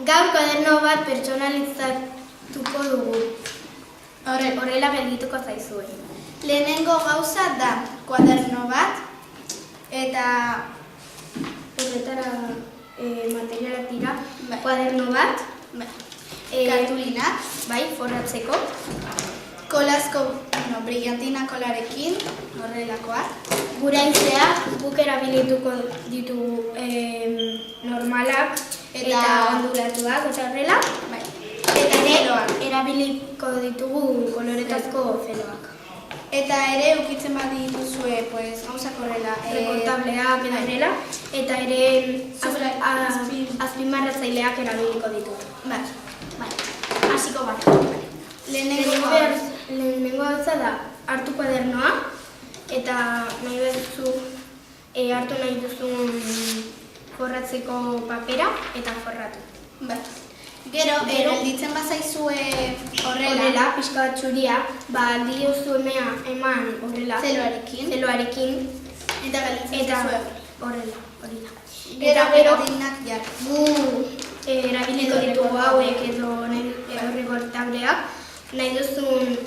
Gaur koaderno bat pertsonalizatuko dugu. Horrela geldituko zaizue. Lehenengo gauza da koaderno bat eta horretara materialak dira. Koaderno bat, kartulinak, forratzeko, kolazko brillantina kolarekin, horrelakoak. gure haizeak guk erabilituko ditugu normalak eta ondulatuak eta horrela. Eta zeloak. Erabiliko ditugu koloretazko zeloak. Eta ere ukitzen badituzue, gauzak horrela. Rekortableak eta horrela. Eta ere azpimarratzaileak erabiliko ditugu. Hasiko gara. Lehenengo gauza da hartu koadernoa eta hartu nahi duzun forratzeko papera eta forratu. Gero, gelditzen bazaizue Horrela, pixka bat txuria, diozu emea eman horrela zeloarekin eta gelditzen zaizue. Horrela, hori da. Gero, pegatinak jarri. Erabiliko ditugu hauek edo rekortableak, nahi duzun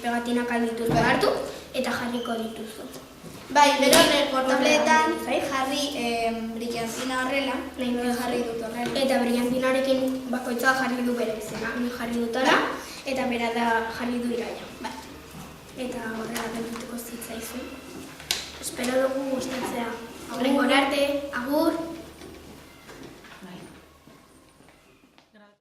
pegatinak aldituzu hartu eta jarriko dituzu. Gero rekortableetan jarri brillantina horrela, jarri dut horrela. Eta brillantinarekin bakoitza jarri du bere izena. Ni jarri dut hala eta bera da jarri du Iraia. Eta horrela geldituko zitzaizu. Espero dugu gustatzea. Horrengora arte, agur!